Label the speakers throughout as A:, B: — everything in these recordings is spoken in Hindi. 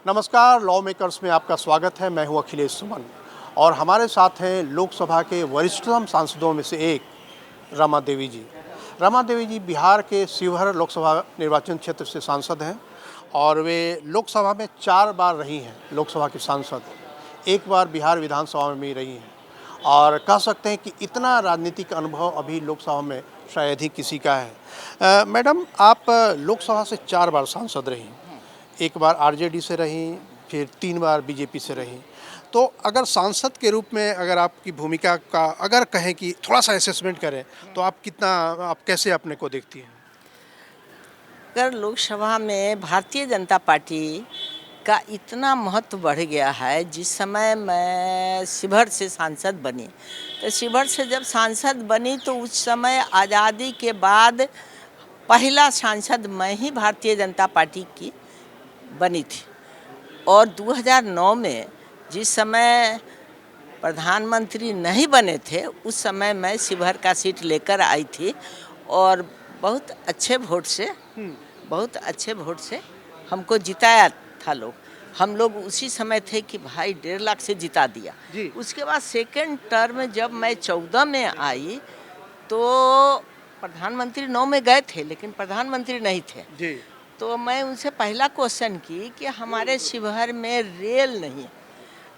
A: नमस्कार, लॉ मेकर्स में आपका स्वागत है। मैं हूं अखिलेश सुमन और हमारे साथ हैं लोकसभा के वरिष्ठतम सांसदों में से एक रमा देवी जी। रमा देवी जी बिहार के शिवहर लोकसभा निर्वाचन क्षेत्र से सांसद हैं और वे लोकसभा में 4 बार रही हैं लोकसभा की सांसद। एक बार बिहार विधानसभा में भी रही हैं और कह सकते हैं कि इतना राजनीतिक अनुभव अभी लोकसभा में शायद ही किसी का है। मैडम, आप लोकसभा से 4 बार सांसद रही, एक बार आरजेडी से रहीं, फिर 3 बार बीजेपी से रहीं। तो अगर सांसद के रूप में अगर आपकी भूमिका का अगर कहें कि थोड़ा-सा असेसमेंट करें, तो आप कैसे अपने को देखती हैं?
B: अगर लोकसभा में भारतीय जनता पार्टी का इतना महत्व बढ़ गया है। जिस समय मैं शिवहर से सांसद बनी, तो शिवहर से जब सांसद बनी तो उस समय आज़ादी के बाद पहला सांसद मैं ही भारतीय जनता पार्टी की बनी थी। और 2009 में जिस समय प्रधानमंत्री नहीं बने थे, उस समय मैं शिवहर का सीट लेकर आई थी और बहुत अच्छे वोट से हमको जिताया था लोग। हम लोग उसी समय थे कि भाई 1.5 लाख से जिता दिया
A: जी।
B: उसके बाद सेकंड टर्म जब मैं 14 में आई तो प्रधानमंत्री 9 में गए थे लेकिन प्रधानमंत्री नहीं थे।
A: जी।
B: तो मैं उनसे पहला क्वेश्चन की कि हमारे शिवहर में रेल नहीं है।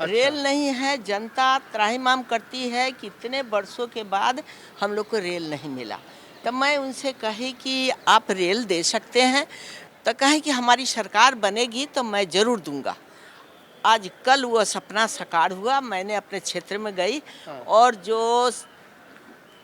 B: रेल नहीं है, जनता त्राहिमाम करती है कि इतने वर्षों के बाद हम लोग को रेल नहीं मिला। तब मैं उनसे कही कि आप रेल दे सकते हैं, तो कहे कि हमारी सरकार बनेगी तो मैं ज़रूर दूंगा। आज कल वो सपना साकार हुआ। मैंने अपने क्षेत्र में गई और जो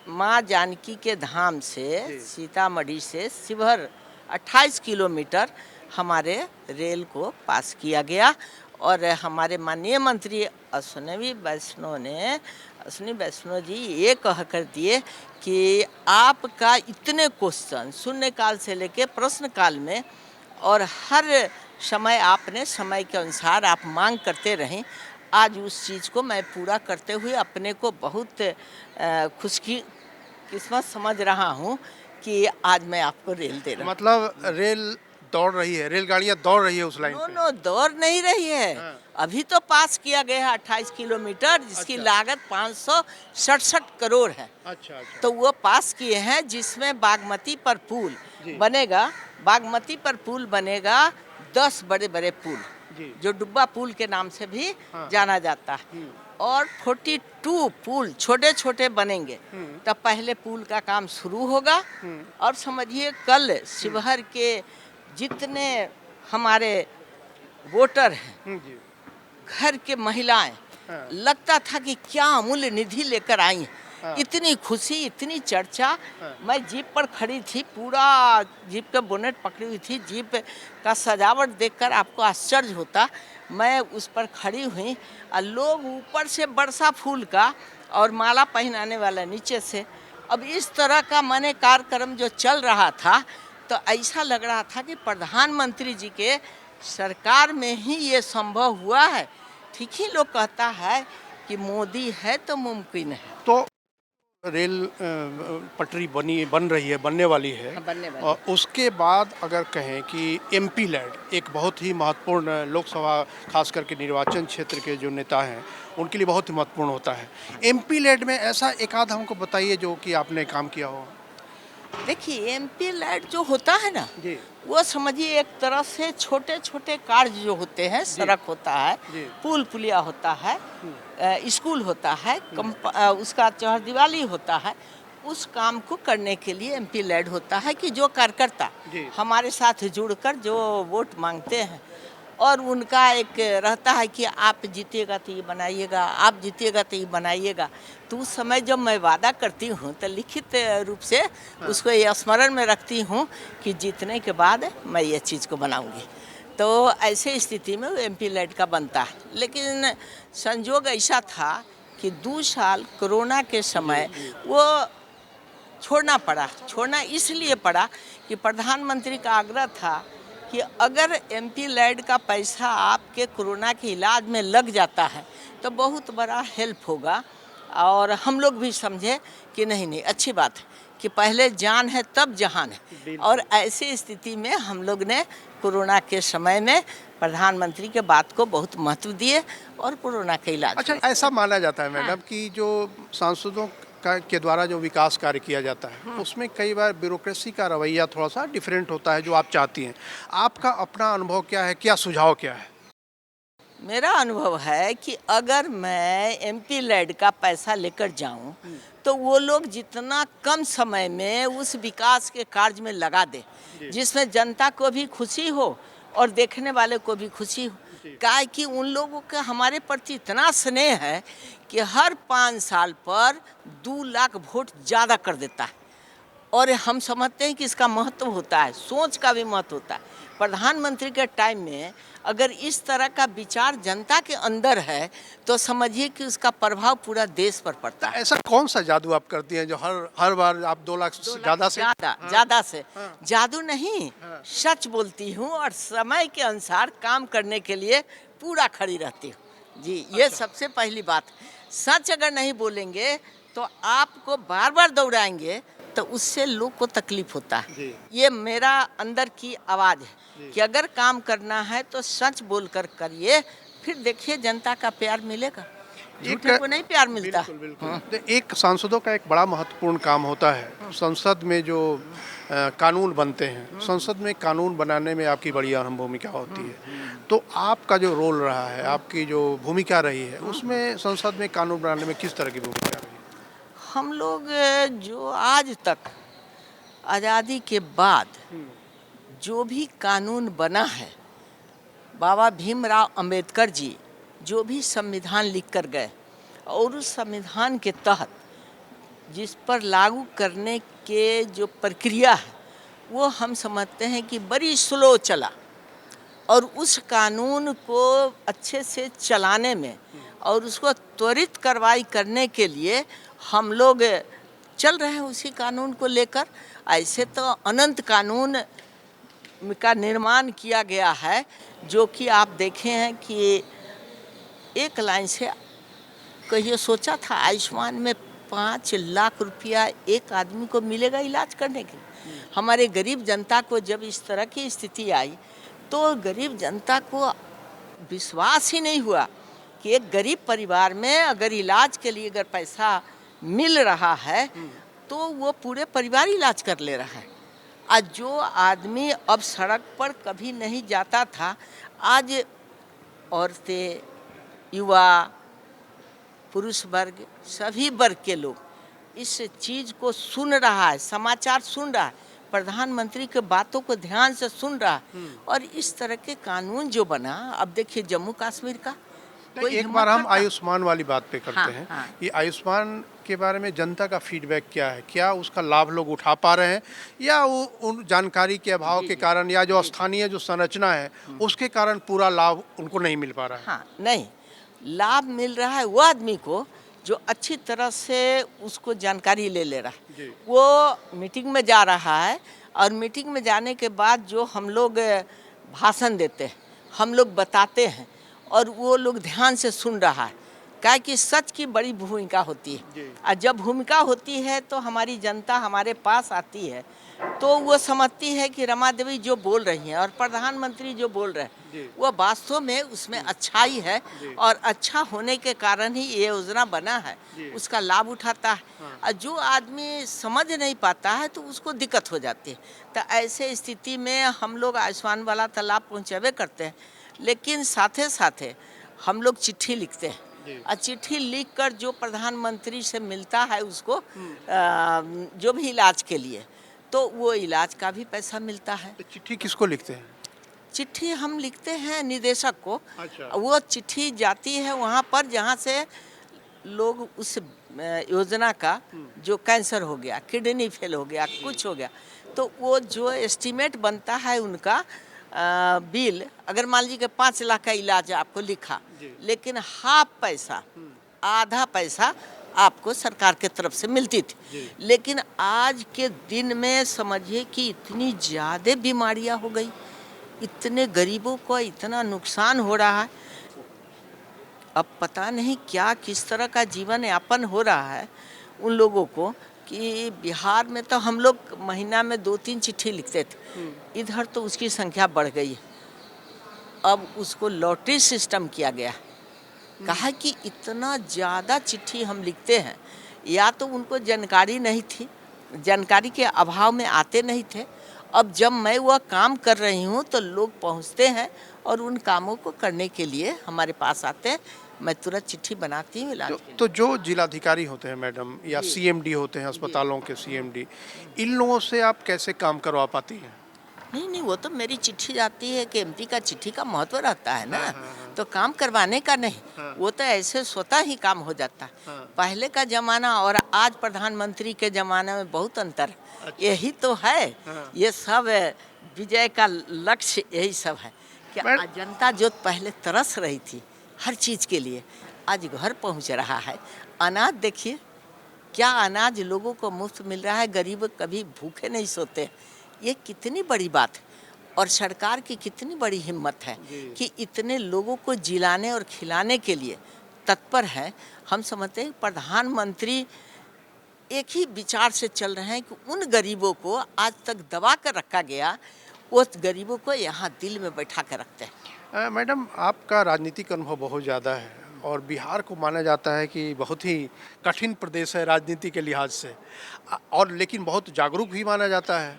B: माँ जानकी के धाम से सीतामढ़ी से शिवहर 28 किलोमीटर हमारे रेल को पास किया गया। और हमारे माननीय मंत्री अश्विनी वैष्णव जी ये कह कर दिए कि आपका इतने क्वेश्चन शून्यकाल से लेके प्रश्न काल में और हर समय आपने समय के अनुसार आप मांग करते रहें। आज उस चीज़ को मैं पूरा करते हुए अपने को बहुत किस्मत समझ रहा हूँ कि आज मैं आपको रेल दे रहा हूँ।
A: मतलब रेल दौड़ रही है, रेलगाड़ियाँ दौड़ रही है उस लाइन पे?
B: नो दौड़ नहीं रही है।
A: हाँ।
B: अभी तो पास किया गया है 28 किलोमीटर जिसकी
A: अच्छा।
B: लागत 567 करोड़ है।
A: अच्छा, अच्छा।
B: तो वो पास किए हैं जिसमें बागमती पर पुल
A: जी।
B: बनेगा। बागमती पर पुल बनेगा 10 बड़े बड़े पुल
A: जी।
B: जो डुब्बा पुल के नाम से भी
A: हाँ।
B: जाना जाता है। और 42 पुल छोटे छोटे बनेंगे। तब पहले पुल का काम शुरू होगा और समझिए कल शिवहर के जितने हमारे वोटर हैं,
A: जी।
B: घर के महिलाएं,
A: हाँ।
B: लगता था कि क्या अमूल्य निधि लेकर आई हैं।
A: हाँ।
B: इतनी खुशी, इतनी चर्चा।
A: हाँ।
B: मैं जीप पर खड़ी थी, पूरा जीप का बोनेट पकड़ी हुई थी। जीप का सजावट देखकर आपको आश्चर्य होता। मैं उस पर खड़ी हुई और लोग ऊपर से बरसा फूल का और माला पहनाने वाला नीचे से। अब इस तरह का माने कार्यक्रम जो चल रहा था तो ऐसा लग रहा था कि प्रधानमंत्री जी के सरकार में ही ये संभव हुआ है। ठीक ही लोग कहता है कि मोदी है तो मुमकिन है।
A: तो रेल पटरी बन रही है, बनने वाली है।
B: बनने वाली।
A: और उसके बाद अगर कहें कि एमपी लैड एक बहुत ही महत्वपूर्ण लोकसभा खास करके निर्वाचन क्षेत्र के जो नेता हैं उनके लिए बहुत ही महत्वपूर्ण होता है। एमपी लैड में ऐसा एक आध हमको बताइए जो कि आपने काम किया हो।
B: देखिए एमपी लाइट जो होता है ना,
A: जी।
B: वो समझिए एक तरह से छोटे छोटे कार्य जो होते हैं, सड़क होता है,
A: जी।
B: पुल पुलिया होता है, स्कूल होता है, उसका त्योहार दिवाली होता है। उस काम को करने के लिए एमपी लैड होता है कि जो कार्यकर्ता
A: जी।
B: हमारे साथ जुड़कर जो वोट मांगते हैं और उनका एक रहता है कि आप जीतिएगा तो ये बनाइएगा, आप जीतिएगा तो ये बनाइएगा। तो उस समय जब मैं वादा करती हूँ तो लिखित रूप से उसको ये स्मरण में रखती हूँ कि जीतने के बाद मैं ये चीज़ को बनाऊंगी। तो ऐसे स्थिति में वो एमपी लैड का बनता है। लेकिन संजोग ऐसा था कि 2 साल कोरोना के समय वो छोड़ना इसलिए पड़ा कि प्रधानमंत्री का आग्रह था कि अगर एमपी लैड का पैसा आपके कोरोना के इलाज में लग जाता है तो बहुत बड़ा हेल्प होगा। और हम लोग भी समझे कि नहीं अच्छी बात है कि पहले जान है तब जहान है। और ऐसी स्थिति में हम लोग ने कोरोना के समय में प्रधानमंत्री के बात को बहुत महत्व दिए और कोरोना का इलाज
A: अच्छा,
B: हुआ।
A: ऐसा माना जाता है मैडम
B: हाँ।
A: कि जो सांसदों का के द्वारा जो विकास कार्य किया जाता है उसमें कई बार ब्यूरोक्रेसी का रवैया थोड़ा सा डिफरेंट होता है जो आप चाहती हैं। आपका अपना अनुभव क्या है, क्या सुझाव क्या है?
B: मेरा अनुभव है कि अगर मैं एमपी लैड का पैसा लेकर जाऊं तो वो लोग जितना कम समय में उस विकास के कार्य में लगा दे जिसमें जनता को भी खुशी हो और देखने वाले को भी खुशी हो। काहे कि उन लोगों का हमारे प्रति इतना स्नेह है कि हर 5 साल पर 2 लाख वोट ज़्यादा कर देता है और हम समझते हैं कि इसका महत्व होता है, सोच का भी महत्व होता है। प्रधानमंत्री के टाइम में अगर इस तरह का विचार जनता के अंदर है तो समझिए कि उसका प्रभाव पूरा देश पर पड़ता है।
A: ऐसा कौन सा जादू आप करती हैं जो हर हर बार आप 2 लाख से ज़्यादा से?
B: ज्यादा से
A: हाँ।
B: जादू नहीं, सच बोलती हूँ और समय के अनुसार काम करने के लिए पूरा खड़ी रहती हूँ जी। ये सबसे पहली बात। सच अगर नहीं बोलेंगे तो आपको बार बार दौड़ाएंगे तो उससे लोग को तकलीफ होता है।
A: जी।
B: ये मेरा अंदर की आवाज़ है कि अगर काम करना है तो सच बोलकर करिए, फिर देखिए जनता का प्यार मिलेगा। झूठे को नहीं प्यार मिलता।
A: बिल्कुल बिल्कुल। तो एक सांसदों का एक बड़ा महत्वपूर्ण काम होता है संसद में जो कानून बनते हैं, संसद में कानून बनाने में आपकी बड़ी अहम भूमिका होती है। तो आपका जो रोल रहा है, आपकी जो भूमिका रही है, उसमें संसद में कानून बनाने में किस तरह की भूमिका रही है?
B: हम लोग जो आज तक आज़ादी के बाद जो भी कानून बना है, बाबा भीमराव अंबेडकर जी जो भी संविधान लिख कर गए और उस संविधान के तहत जिस पर लागू करने के जो प्रक्रिया है वो हम समझते हैं कि बड़ी स्लो चला और उस कानून को अच्छे से चलाने में और उसको त्वरित कार्रवाई करने के लिए हम लोग चल रहे हैं उसी कानून को लेकर। ऐसे तो अनंत कानून का निर्माण किया गया है जो कि आप देखे हैं कि एक लाइन से कहिए सोचा था आयुष्मान में 5 लाख रुपया एक आदमी को मिलेगा इलाज करने के लिए। हमारे गरीब जनता को जब इस तरह की स्थिति आई तो गरीब जनता को विश्वास ही नहीं हुआ कि एक गरीब परिवार में अगर इलाज के लिए अगर पैसा मिल रहा है तो वो पूरे परिवार इलाज कर ले रहा है। आज जो आदमी अब सड़क पर कभी नहीं जाता था, आज औरतें, युवा, पुरुष वर्ग, सभी वर्ग के लोग इस चीज़ को सुन रहा है, समाचार सुन रहा है, प्रधानमंत्री के बातों को ध्यान से सुन रहा है और इस तरह के कानून जो बना, अब देखिए जम्मू कश्मीर का कोई
A: एक
B: हिम्मत
A: बार हम
B: करता?
A: आयुष्मान वाली बात पे करते
B: हाँ,
A: हैं।
B: हाँ।
A: ये आयुष्मान के बारे में जनता का फीडबैक क्या है? क्या उसका लाभ लोग उठा पा रहे हैं या वो उन जानकारी के अभाव के कारण या जो स्थानीय जो संरचना है उसके कारण पूरा लाभ उनको नहीं मिल पा रहा है?
B: हाँ, नहीं, लाभ मिल रहा है वो आदमी को जो अच्छी तरह से उसको जानकारी ले रहा है।
A: जी।
B: वो मीटिंग में जा रहा है और मीटिंग में जाने के बाद जो हम लोग भाषण देते हैं, हम लोग बताते हैं और वो लोग ध्यान से सुन रहा है। क्या कि सच की बड़ी भूमिका होती
A: जी।
B: है और जब भूमिका होती है तो हमारी जनता हमारे पास आती है तो वो समझती है कि रमा देवी जो बोल रही हैं और प्रधानमंत्री जो बोल रहे
A: जी।
B: हैं वो वास्तव में उसमें अच्छाई है
A: जी।
B: और अच्छा होने के कारण ही ये योजना बना है,
A: जी।
B: उसका लाभ उठाता है।
A: हाँ।
B: और जो आदमी समझ नहीं पाता है तो उसको दिक्कत हो जाती है। तो ऐसे स्थिति में हम लोग आयुष्मान वाला तो लाभ पहुँचावे करते हैं, लेकिन साथे साथे हम लोग चिट्ठी लिखते हैं
A: जी।
B: और चिट्ठी लिखकर जो प्रधानमंत्री से मिलता है उसको जो भी इलाज के लिए तो वो इलाज का भी पैसा मिलता है।
A: तो चिट्ठी किसको लिखते हैं?
B: चिट्ठी हम लिखते हैं निदेशक को।
A: अच्छा।
B: वो चिट्ठी जाती है वहाँ पर जहाँ से लोग उस योजना का जो कैंसर हो गया, किडनी फेल हो गया, कुछ हो गया, तो वो जो एस्टीमेट बनता है उनका बिल, अगर मान लीजिए कि 5 लाख का इलाज आपको लिखा, लेकिन हाफ पैसा, आधा पैसा आपको सरकार के तरफ से मिलती थी। लेकिन आज के दिन में समझिए कि इतनी ज़्यादा बीमारियां हो गई, इतने गरीबों को इतना नुकसान हो रहा है, अब पता नहीं क्या किस तरह का जीवन यापन हो रहा है उन लोगों को कि बिहार में तो हम लोग महीना में 2-3 चिट्ठी लिखते थे, इधर तो उसकी संख्या बढ़ गई है। अब उसको लॉटरी सिस्टम किया गया। कहा कि इतना ज़्यादा चिट्ठी हम लिखते हैं, या तो उनको जानकारी नहीं थी, जानकारी के अभाव में आते नहीं थे। अब जब मैं वह काम कर रही हूँ तो लोग पहुँचते हैं और उन कामों को करने के लिए हमारे पास आते हैं। मैं तुरंत चिट्ठी बनाती हूँ इलाज के लिए।
A: तो जो जिलाधिकारी होते हैं मैडम, या
B: जी।
A: सीएमडी होते हैं अस्पतालों के सीएमडी, इन लोगों से आप कैसे काम करवा पाती हैं?
B: नहीं नहीं, वो तो मेरी चिट्ठी जाती है कि एमपी का चिट्ठी का महत्व रहता है ना।
A: हाँ, हाँ, हाँ।
B: तो काम करवाने का नहीं,
A: हाँ।
B: वो तो ऐसे स्वतः ही काम हो जाता है।
A: हाँ।
B: पहले का जमाना और आज प्रधानमंत्री के जमाने में बहुत अंतर है।
A: अच्छा।
B: यही तो है,
A: हाँ।
B: ये सब विजय का लक्ष्य यही सब है कि
A: मैड-
B: जनता जो पहले तरस रही थी हर चीज़ के लिए, आज घर पहुंच रहा है। अनाज देखिए, क्या अनाज लोगों को मुफ्त मिल रहा है, गरीब कभी भूखे नहीं सोते। ये कितनी बड़ी बात है, और सरकार की कितनी बड़ी हिम्मत है कि इतने लोगों को जिलाने और खिलाने के लिए तत्पर है। हम समझते हैं प्रधानमंत्री एक ही विचार से चल रहे हैं कि उन गरीबों को आज तक दबा कर रखा गया, उस गरीबों को यहाँ दिल में बैठा कर रखते हैं।
A: मैडम, आपका राजनीतिक अनुभव बहुत ज़्यादा है और बिहार को माना जाता है कि बहुत ही कठिन प्रदेश है राजनीति के लिहाज से, और लेकिन बहुत जागरूक भी माना जाता है।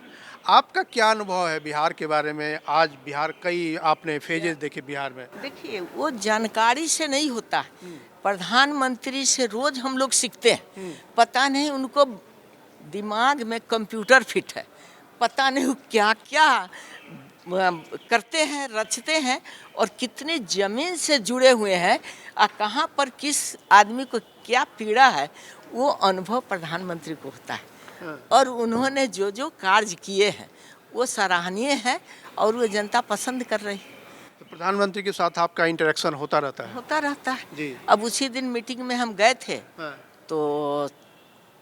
A: आपका क्या अनुभव है बिहार के बारे में? आज बिहार, कई आपने फेजेस देखे बिहार में।
B: देखिए, वो जानकारी से नहीं होता है। प्रधानमंत्री से रोज हम लोग सीखते हैं। पता नहीं उनको दिमाग में कंप्यूटर फिट है, पता नहीं वो क्या क्या करते हैं, रचते हैं, और कितने जमीन से जुड़े हुए हैं, और कहाँ पर किस आदमी को क्या पीड़ा है, वो अनुभव प्रधानमंत्री को होता है। और उन्होंने जो जो कार्य किए हैं वो सराहनीय है, और वो जनता पसंद कर रही है।
A: तो प्रधानमंत्री के साथ आपका इंटरेक्शन होता रहता है?
B: होता रहता है
A: जी।
B: अब उसी दिन मीटिंग में हम गए थे,
A: हाँ।
B: तो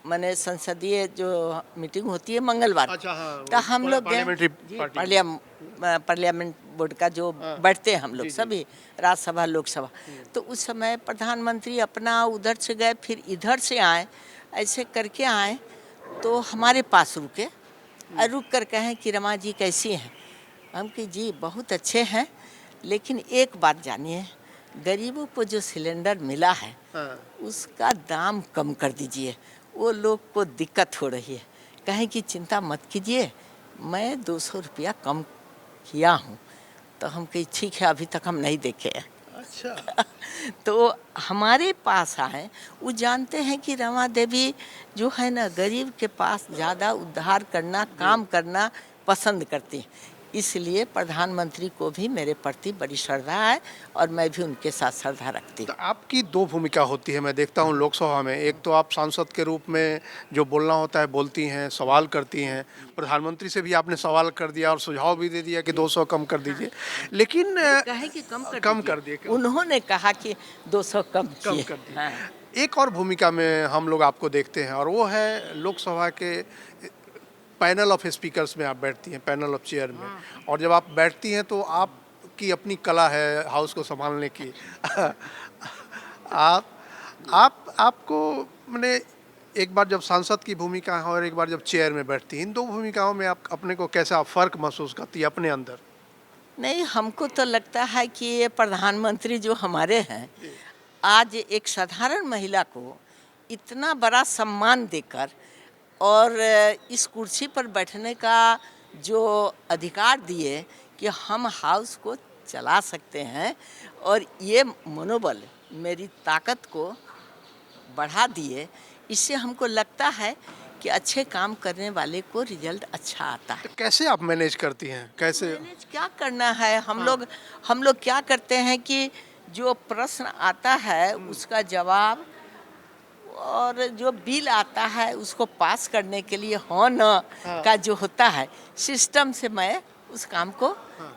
B: मैंने संसदीय जो मीटिंग होती है मंगलवार,
A: अच्छा, हाँ,
B: तो हम लोग गए।
A: पार्लियामेंट्री
B: जी,
A: पार्टी।
B: पार्लियामेंट बोर्ड का जो
A: हाँ।
B: बैठते हैं हम लोग
A: जी, जी।
B: सभी, राज्यसभा लोकसभा। तो उस समय प्रधानमंत्री अपना उधर से गए, फिर इधर से आए, ऐसे करके आए, तो हमारे पास रुके और रुक कर कहें कि रमा जी कैसी हैं? हम कि जी बहुत अच्छे हैं, लेकिन एक बात जानिए, गरीबों को जो सिलेंडर मिला है
A: हाँ।
B: उसका दाम कम कर दीजिए, वो लोग को दिक्कत हो रही है। कहें कि चिंता मत कीजिए, मैं 200 रुपया कम किया हूँ। तो हम कही ठीक है, अभी तक हम नहीं देखे हैं।
A: अच्छा।
B: तो हमारे पास आए, वो जानते हैं कि रमा देवी जो है ना, गरीब के पास ज़्यादा उद्धार करना, काम करना पसंद करती हैं। इसलिए प्रधानमंत्री को भी मेरे प्रति बड़ी श्रद्धा है, और मैं भी उनके साथ श्रद्धा रखती
A: तो
B: हूँ।
A: आपकी दो भूमिका होती है, मैं देखता हूँ लोकसभा में। एक तो आप सांसद के रूप में जो बोलना होता है बोलती हैं, सवाल करती हैं। प्रधानमंत्री से भी आपने सवाल कर दिया और सुझाव भी दे दिया कि 200 कम कर दीजिए, लेकिन
B: कहे कि
A: कम कर दिए।
B: उन्होंने कहा कि 200 कम
A: कम
B: किए।
A: कर दिए।
B: हाँ।
A: एक और भूमिका में हम लोग आपको देखते हैं, और वो है लोकसभा के पैनल ऑफ स्पीकर्स में आप बैठती हैं, पैनल ऑफ चेयर में। और जब आप बैठती हैं तो आपकी अपनी कला है हाउस को संभालने की। आपको मैंने एक बार जब सांसद की भूमिका है और एक बार जब चेयर में बैठती हैं, इन दो भूमिकाओं में आप अपने को कैसा फ़र्क महसूस करती है अपने अंदर?
B: नहीं, हमको तो लगता है कि ये प्रधानमंत्री जो हमारे हैं, आज एक साधारण महिला को इतना बड़ा सम्मान देकर और इस कुर्सी पर बैठने का जो अधिकार दिए कि हम हाउस को चला सकते हैं, और ये मनोबल मेरी ताकत को बढ़ा दिए, इससे हमको लगता है कि अच्छे काम करने वाले को रिजल्ट अच्छा आता है।
A: तो कैसे आप मैनेज करती हैं? कैसे?
B: मैनेज क्या करना है, हम लोग क्या करते हैं कि जो प्रश्न आता है उसका जवाब, और जो बिल आता है उसको पास करने के लिए हाँ न का जो होता है सिस्टम से मैं उस काम को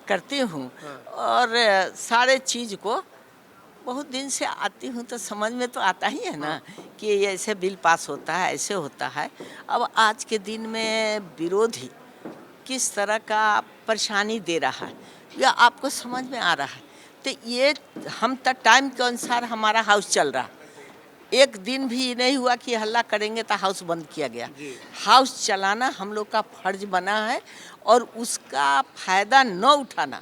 B: करती हूँ। और सारे चीज़ को बहुत दिन से आती हूँ, तो समझ में तो आता ही है ना कि ये ऐसे बिल पास होता है, ऐसे होता है। अब आज के दिन में विरोधी किस तरह का परेशानी दे रहा है, या आपको समझ में आ रहा है। तो ये हम तक टाइम के अनुसार हमारा हाउस चल रहा है। एक दिन भी नहीं हुआ कि हल्ला करेंगे तो हाउस बंद किया गया। हाउस चलाना हम लोग का फर्ज बना है, और उसका फायदा न उठाना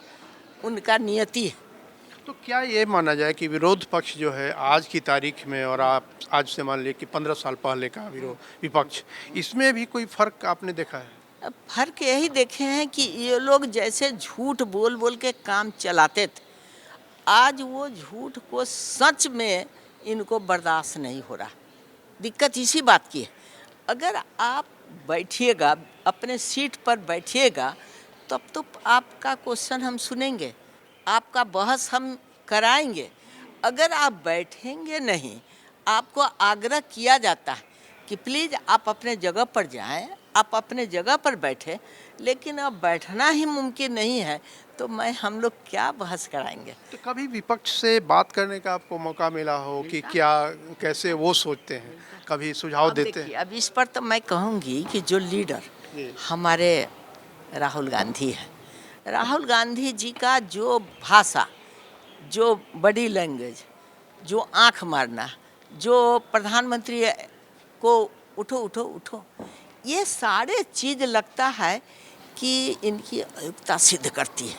B: उनका नियति है।
A: तो क्या ये माना जाए कि विरोध पक्ष जो है आज की तारीख में और आप आज से मान लीजिए कि 15 साल पहले का विपक्ष, इसमें भी कोई फर्क आपने देखा है?
B: अब फर्क यही देखे हैं कि ये लोग जैसे झूठ बोल बोल के काम चलाते थे, आज वो झूठ को सच में इनको बर्दाश्त नहीं हो रहा। दिक्कत इसी बात की है। अगर आप बैठिएगा, अपने सीट पर बैठिएगा, तब तो आपका क्वेश्चन हम सुनेंगे, आपका बहस हम कराएंगे। अगर आप बैठेंगे नहीं, आपको आग्रह किया जाता है कि प्लीज़ आप अपने जगह पर जाएं, आप अपने जगह पर बैठे, लेकिन अब बैठना ही मुमकिन नहीं है, तो हम लोग क्या बहस कराएंगे।
A: तो कभी विपक्ष से बात करने का आपको मौका मिला हो कि क्या, कैसे वो सोचते हैं, कभी सुझाव
B: अब
A: देते हैं?
B: देखिए, अब इस पर तो मैं कहूँगी कि जो लीडर
A: जी।
B: हमारे राहुल गांधी है, राहुल गांधी जी का जो भाषा, जो बॉडी लैंग्वेज, जो आंख मारना, जो प्रधानमंत्री को उठो उठो उठो, ये सारे चीज़ लगता है कि इनकी अयोग्यता सिद्ध करती है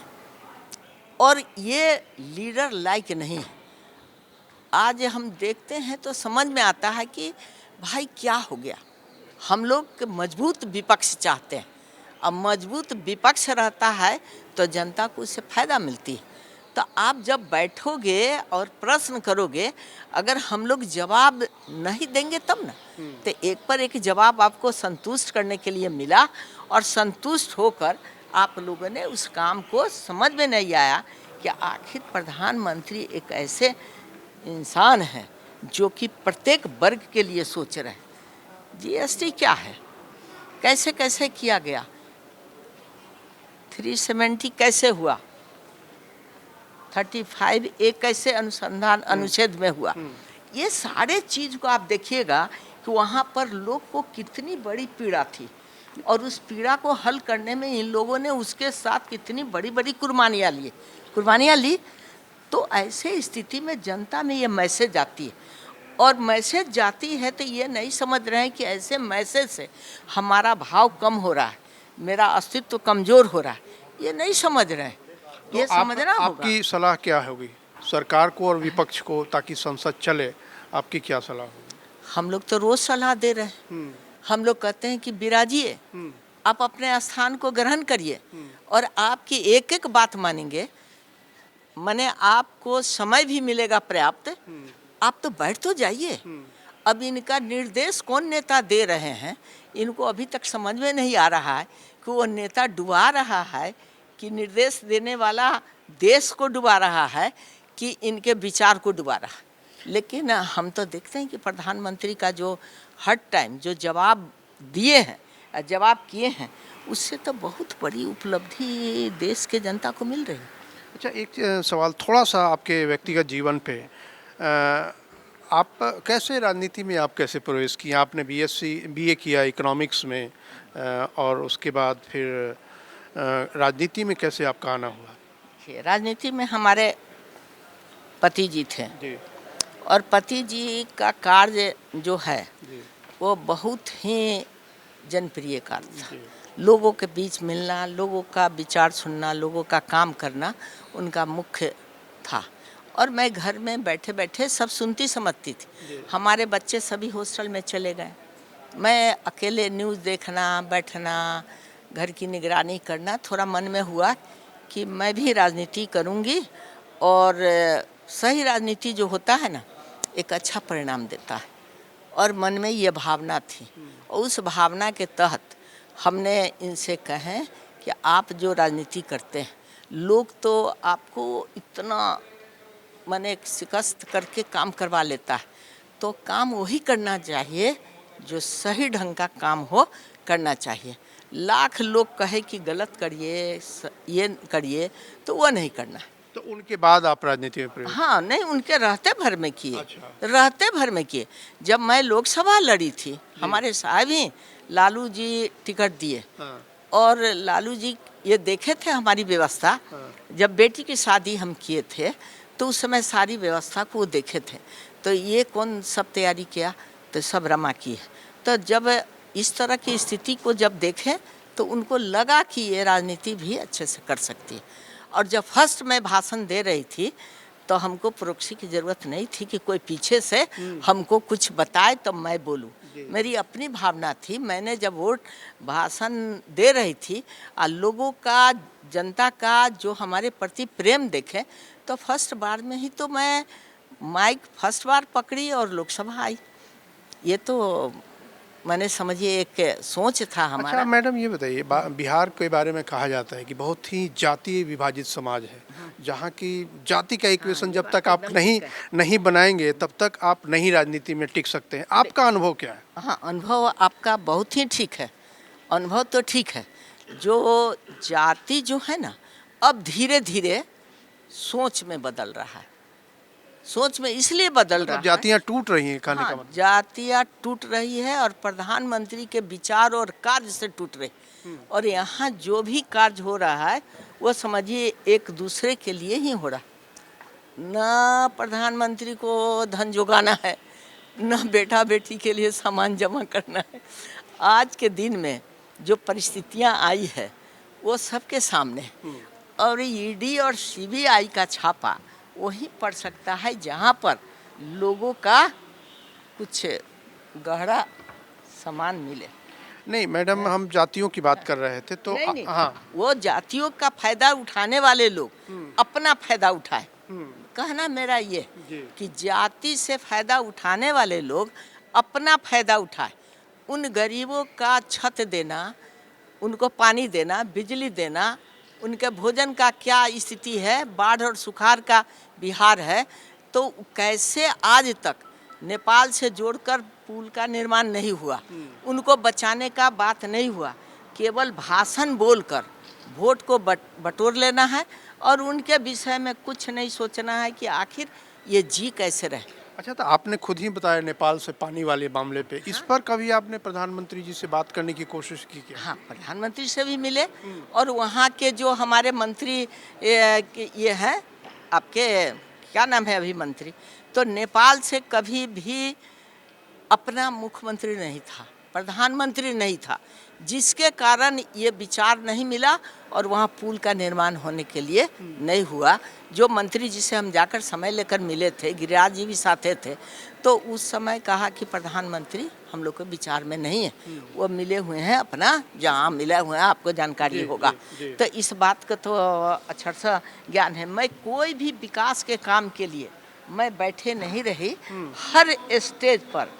B: और ये लीडर लायक नहीं है। आज हम देखते हैं तो समझ में आता है कि भाई क्या हो गया। हम लोग मजबूत विपक्ष चाहते हैं। अब मजबूत विपक्ष रहता है तो जनता को उससे फ़ायदा मिलती है। तो आप जब बैठोगे और प्रश्न करोगे, अगर हम लोग जवाब नहीं देंगे तब ना, तो एक पर एक जवाब आपको संतुष्ट करने के लिए मिला और संतुष्ट होकर आप लोगों ने उस काम को समझ में नहीं आया कि आखिर प्रधानमंत्री एक ऐसे इंसान हैं जो कि प्रत्येक वर्ग के लिए सोच रहे हैं। जीएसटी क्या है, कैसे कैसे किया गया, 370 कैसे हुआ, 35 एक कैसे अनुसंधान अनुच्छेद में हुआ, ये सारे चीज़ को आप देखिएगा कि वहाँ पर लोग को कितनी बड़ी पीड़ा थी और उस पीड़ा को हल करने में इन लोगों ने उसके साथ कितनी बड़ी बड़ी कुर्बानियाँ ली। तो ऐसे स्थिति में जनता में ये मैसेज आती है और मैसेज जाती है तो ये नहीं समझ रहे हैं कि ऐसे मैसेज से हमारा भाव कम हो रहा है, मेरा अस्तित्व कमज़ोर हो रहा है, ये नहीं समझ रहे हैं।
A: तो
B: ये समझना होगा।
A: आपकी सलाह क्या होगी सरकार को और विपक्ष को ताकि संसद चले? आपकी क्या सलाह होगी?
B: हम लोग तो रोज़ सलाह दे रहे हैं। हम लोग कहते हैं कि विराजिए, आप अपने स्थान को ग्रहण करिए और आपकी एक एक बात मानेंगे, माने आपको समय भी मिलेगा पर्याप्त, आप तो बैठ तो जाइए। अब इनका निर्देश कौन नेता दे रहे हैं, इनको अभी तक समझ में नहीं आ रहा है कि वो नेता डुबा रहा है कि निर्देश देने वाला देश को डुबा रहा है कि इनके विचार को डुबा रहा है। लेकिन हम तो देखते हैं कि प्रधानमंत्री का जो हर टाइम जो जवाब दिए हैं, जवाब किए हैं, उससे तो बहुत बड़ी उपलब्धि देश के जनता को मिल रही है।
A: अच्छा, एक सवाल थोड़ा सा आपके व्यक्तिगत जीवन पे, आप कैसे राजनीति में आप कैसे प्रवेश किए? आपने बीए किया इकोनॉमिक्स में, और उसके बाद फिर राजनीति में कैसे आपका आना हुआ?
B: राजनीति में हमारे पति जी थे
A: जी।
B: और पति जी का कार्य जो है
A: जी।
B: वो बहुत ही जनप्रिय कार्य था। लोगों के बीच मिलना, लोगों का विचार सुनना, लोगों का काम करना उनका मुख्य था और मैं घर में बैठे बैठे सब सुनती समझती थी। हमारे बच्चे सभी हॉस्टल में चले गए, मैं अकेले न्यूज़ देखना, बैठना, घर की निगरानी करना। थोड़ा मन में हुआ कि मैं भी राजनीति करूंगी और सही राजनीति जो होता है ना, एक अच्छा परिणाम देता है और मन में ये भावना थी। और उस भावना के तहत हमने इनसे कहें कि आप जो राजनीति करते हैं, लोग तो आपको इतना माने शिकस्त करके काम करवा लेता है, तो काम वही करना चाहिए जो सही ढंग का काम हो, करना चाहिए। लाख लोग कहे कि गलत करिए, ये करिए, तो वो नहीं करना है।
A: तो उनके बाद आप राजनीति में प्रवेश?
B: हाँ, नहीं, उनके रहते भर में किए।
A: अच्छा।
B: रहते भर में किए। जब मैं लोकसभा लड़ी थी, हमारे साहब ही लालू जी टिकट दिए।
A: हाँ।
B: और लालू जी ये देखे थे हमारी व्यवस्था।
A: हाँ।
B: जब बेटी की शादी हम किए थे तो उस समय सारी व्यवस्था को वो देखे थे, तो ये कौन सब तैयारी किया, तो सब रमा की है। तो जब इस तरह की स्थिति को जब देखे तो उनको लगा कि ये राजनीति भी अच्छे से कर सकती है और जब फर्स्ट मैं भाषण दे रही थी तो हमको प्रोक्सी की ज़रूरत नहीं थी कि कोई पीछे से हमको कुछ बताए तो मैं बोलूं। मेरी अपनी भावना थी। मैंने जब वोट भाषण दे रही थी और लोगों का, जनता का जो हमारे प्रति प्रेम देखे, तो फर्स्ट बार में ही तो मैं माइक फर्स्ट बार पकड़ी और लोकसभा आई। ये तो मैंने समझिए एक सोच था हमारा।
A: अच्छा मैडम, ये बताइए, बिहार के बारे में कहा जाता है कि बहुत ही जातीय विभाजित समाज है, जहाँ की जाति का इक्वेशन जब तक आप नहीं बनाएंगे तब तक आप नहीं राजनीति में टिक सकते हैं। आपका अनुभव क्या है?
B: हाँ, अनुभव आपका बहुत ही ठीक है। अनुभव तो ठीक है। जो जाति जो है ना, अब धीरे धीरे सोच में बदल रहा है। सोच में इसलिए बदल रहा है,
A: जातियाँ टूट रही हैं, कहने का
B: हाँ,
A: मतलब।
B: जातियाँ टूट रही है और प्रधानमंत्री के विचार और कार्य से टूट रही। और यहाँ जो भी कार्य हो रहा है वो समझिए एक दूसरे के लिए ही हो रहा है। न प्रधानमंत्री को धन जुगाना है, न बेटा बेटी के लिए सामान जमा करना है। आज के दिन में जो परिस्थितियाँ आई है वो सबके सामने, और ईडी और सीबीआई का छापा वही पड़ सकता है जहाँ पर लोगों का कुछ गहरा सामान मिले।
A: नहीं मैडम, हम जातियों की बात कर रहे थे तो
B: नहीं,
A: हाँ,
B: वो जातियों का फायदा उठाने वाले लोग अपना फायदा उठाए। कहना मेरा ये कि जाति से फायदा उठाने वाले लोग अपना फायदा उठाए। उन गरीबों का छत देना, उनको पानी देना, बिजली देना, उनके भोजन का क्या स्थिति है, बाढ़ और सुखाड़ का बिहार है, तो कैसे आज तक नेपाल से जोड़कर पुल का निर्माण नहीं हुआ, उनको बचाने का बात नहीं हुआ। केवल भाषण बोलकर वोट को बटोर लेना है और उनके विषय में कुछ नहीं सोचना है कि आखिर ये जी कैसे रहे।
A: अच्छा, तो आपने खुद ही बताया नेपाल से पानी वाले मामले पे, इस पर कभी आपने प्रधानमंत्री जी से बात करने की कोशिश की क्या?
B: हाँ, प्रधानमंत्री से भी मिले और वहाँ के जो हमारे मंत्री ये हैं, आपके क्या नाम है अभी मंत्री, तो नेपाल से कभी भी अपना मुख्यमंत्री नहीं था, प्रधानमंत्री नहीं था, जिसके कारण ये विचार नहीं मिला और वहाँ पुल का निर्माण होने के लिए नहीं हुआ। जो मंत्री जी से हम जाकर समय लेकर मिले थे, गिरिराज जी भी साथे थे, तो उस समय कहा कि प्रधानमंत्री हम लोग के विचार में नहीं है, वो मिले हुए हैं अपना, जहाँ मिले हुए हैं आपको जानकारी होगा। तो इस बात का तो अच्छा सा ज्ञान है। मैं कोई भी विकास के काम के लिए मैं बैठे नहीं रही, हर स्टेज पर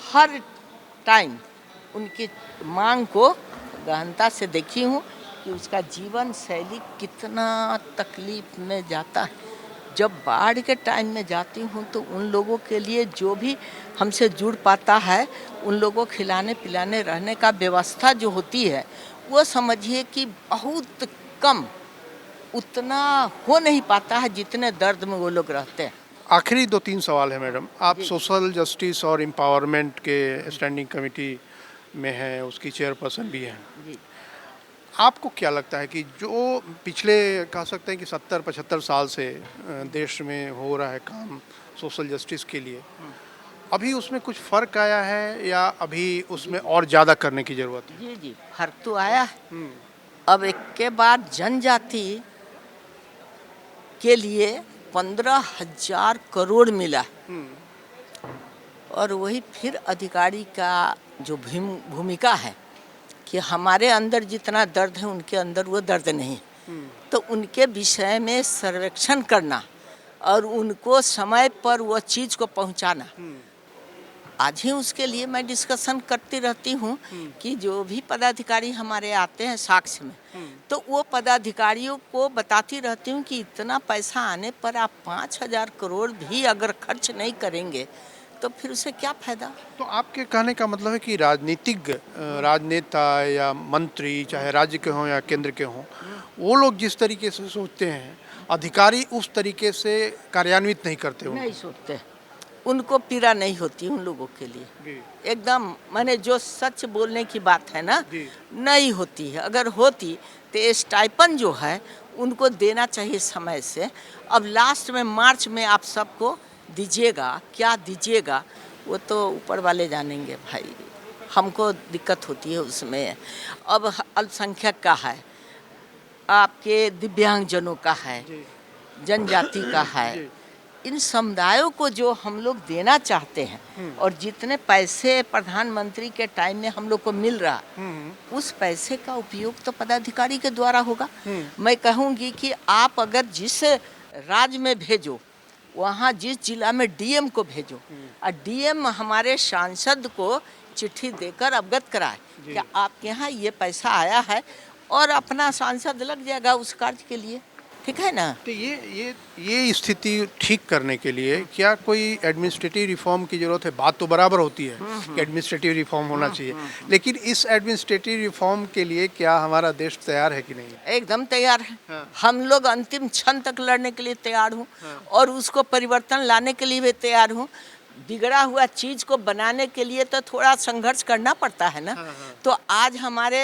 B: हर टाइम उनकी मांग को गहनता से देखी हूँ कि उसका जीवन शैली कितना तकलीफ में जाता है। जब बाढ़ के टाइम में जाती हूँ तो उन लोगों के लिए जो भी हमसे जुड़ पाता है, उन लोगों को खिलाने पिलाने रहने का व्यवस्था जो होती है, वो समझिए कि बहुत कम, उतना हो नहीं पाता है जितने दर्द में वो लोग रहते हैं।
A: आखिरी 2-3 सवाल है मैडम। आप सोशल जस्टिस और एम्पावरमेंट के स्टैंडिंग कमेटी में हैं, उसकी चेयरपर्सन भी हैं।
B: जी।
A: आपको क्या लगता है कि जो पिछले कह सकते हैं कि 70-75 साल से देश में हो रहा है काम सोशल जस्टिस के लिए, अभी उसमें कुछ फ़र्क आया है या अभी उसमें और ज़्यादा करने की ज़रूरत है?
B: जी जी, फर्क तो आया है। अब एक के बाद जनजाति के लिए 15,000 करोड़ मिला और वही फिर अधिकारी का जो भूमिका है कि हमारे अंदर जितना दर्द है उनके अंदर वो दर्द नहीं, तो उनके विषय में सर्वेक्षण करना और उनको समय पर वो चीज़ को पहुंचाना। आज ही उसके लिए मैं डिस्कशन करती रहती हूँ कि जो भी पदाधिकारी हमारे आते हैं साक्ष्य में, तो वो पदाधिकारियों को बताती रहती हूँ कि इतना पैसा आने पर आप 5,000 करोड़ भी अगर खर्च नहीं करेंगे तो फिर उसे क्या फायदा।
A: तो आपके कहने का मतलब है कि राजनीतिक राजनेता या मंत्री, चाहे राज्य के हों या केंद्र के हों, वो लोग जिस तरीके से सोचते हैं, अधिकारी उस तरीके से कार्यान्वित नहीं करते।
B: नहीं सोचते, उनको पीड़ा नहीं होती उन लोगों के लिए। एकदम माने जो सच बोलने की बात है ना, नहीं होती है। अगर होती तो स्टाइपन जो है उनको देना चाहिए समय से। अब लास्ट में मार्च में आप सबको दीजिएगा, क्या दीजिएगा वो तो ऊपर वाले जानेंगे भाई, हमको दिक्कत होती है उसमें। अब अल्पसंख्यक का है, आपके दिव्यांगजनों का है, जनजाति का है,
A: जी।
B: इन समुदायों को जो हम लोग देना चाहते हैं और जितने पैसे प्रधानमंत्री के टाइम में हम लोग को मिल रहा, उस पैसे का उपयोग तो पदाधिकारी के द्वारा होगा। मैं कहूँगी कि आप अगर जिस राज्य में भेजो, वहाँ जिस जिला में डीएम को भेजो और डीएम हमारे सांसद को चिट्ठी देकर अवगत कराए कि आपके यहाँ ये पैसा आया है, और अपना सांसद लग जाएगा उस कार्य के लिए, ठीक है ना।
A: तो ये स्थिति ठीक करने के लिए क्या कोई एडमिनिस्ट्रेटिव रिफॉर्म की जरूरत है? बात तो बराबर होती है कि एडमिनिस्ट्रेटिव रिफॉर्म होना चाहिए, लेकिन इस एडमिनिस्ट्रेटिव रिफॉर्म के लिए क्या हमारा देश तैयार है कि नहीं?
B: एकदम तैयार है।
A: हाँ।
B: हम लोग अंतिम क्षण तक लड़ने के लिए तैयार हूँ और उसको परिवर्तन लाने के लिए भी तैयार हूँ। बिगड़ा हुआ चीज को बनाने के लिए तो थोड़ा संघर्ष करना पड़ता है ना। तो आज हमारे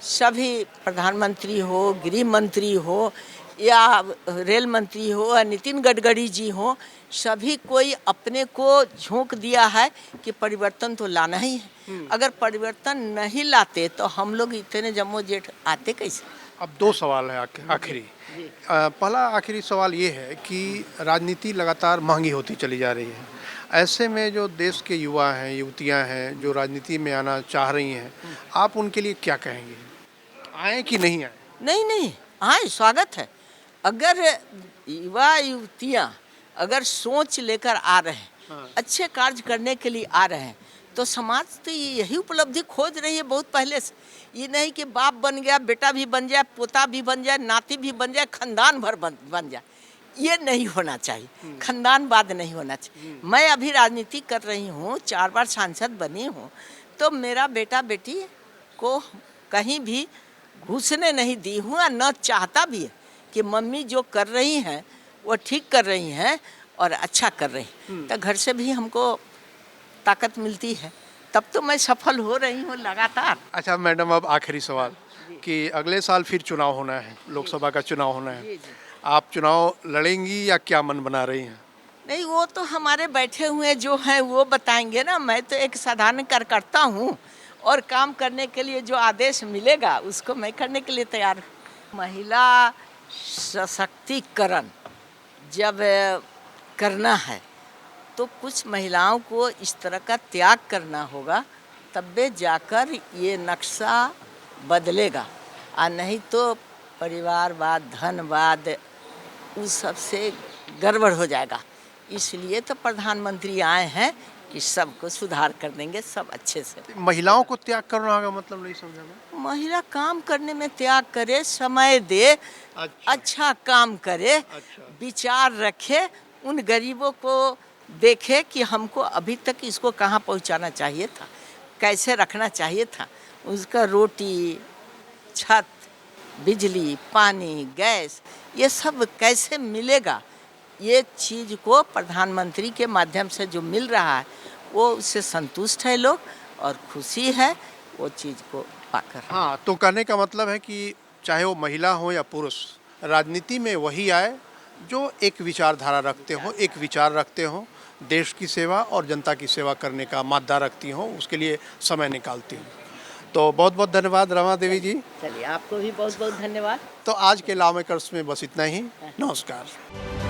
B: सभी प्रधानमंत्री हो, गृह मंत्री हो या रेल मंत्री हो या नितिन गडकरी जी हो, सभी कोई अपने को झोंक दिया है कि परिवर्तन तो लाना ही है। अगर परिवर्तन नहीं लाते तो हम लोग इतने जम्मो जेठ आते कैसे?
A: अब दो सवाल है आखिरी। पहला आखिरी सवाल ये है कि राजनीति लगातार महंगी होती चली जा रही है। ऐसे में जो देश के युवा हैं, युवतियां हैं जो राजनीति में आना चाह रही हैं, आप उनके लिए क्या कहेंगे? आए कि नहीं आए?
B: नहीं नहीं, हाँ स्वागत है। अगर युवा युवतियाँ अगर सोच लेकर आ रहे हैं, अच्छे कार्य करने के लिए आ रहे हैं, तो समाज तो यही उपलब्धि खोज रही है बहुत पहले से। ये नहीं कि बाप बन गया, बेटा भी बन जाए, पोता भी बन जाए, नाती भी बन जाए, खानदान भर बन जाए, ये नहीं होना चाहिए। खानदानवाद नहीं होना चाहिए। मैं अभी राजनीति कर रही हूँ, 4 बार सांसद बनी हूँ, तो मेरा बेटा बेटी को कहीं भी घुसने नहीं दी हूँ और न चाहता भी है कि मम्मी जो कर रही हैं वो ठीक कर रही हैं और अच्छा कर रही हैं। तो घर से भी हमको ताकत मिलती है, तब तो मैं सफल हो रही हूँ लगातार।
A: अच्छा मैडम, अब आखिरी सवाल कि अगले साल फिर चुनाव होना है, लोकसभा का चुनाव होना है, आप चुनाव लड़ेंगी या क्या मन बना रही हैं?
B: नहीं, वो तो हमारे बैठे हुए जो हैं वो बताएंगे ना। मैं तो एक साधारण कार्यकर्ता हूँ और काम करने के लिए जो आदेश मिलेगा उसको मैं करने के लिए तैयार हूँ। महिला सशक्तिकरण जब करना है तो कुछ महिलाओं को इस तरह का त्याग करना होगा, तब जाकर ये नक्शा बदलेगा। और नहीं तो परिवारवाद, धनवाद, उस सब से गड़बड़ हो जाएगा। इसलिए तो प्रधानमंत्री आए हैं कि सबको सुधार कर देंगे, सब अच्छे से।
A: महिलाओं को त्याग करना होगा, मतलब नहीं समझा मैं।
B: महिला काम करने में त्याग करे, समय दे, अच्छा काम करे, विचार रखे, उन गरीबों को देखे कि हमको अभी तक इसको कहाँ पहुँचाना चाहिए था, कैसे रखना चाहिए था, उसका रोटी, छत, बिजली, पानी, गैस, ये सब कैसे मिलेगा। ये चीज़ को प्रधानमंत्री के माध्यम से जो मिल रहा है वो उससे संतुष्ट है लोग और खुशी है वो चीज़ को पाकर।
A: हाँ, तो कहने का मतलब है कि चाहे वो महिला हो या पुरुष, राजनीति में वही आए जो एक विचारधारा रखते हो, एक विचार रखते हो, देश की सेवा और जनता की सेवा करने का मादा रखती हो, उसके लिए समय निकालती हो। तो बहुत बहुत धन्यवाद रमा देवी जी।
B: चलिए, आपको भी बहुत बहुत धन्यवाद।
A: तो आज के लॉ मेकर्स में बस इतना ही। नमस्कार।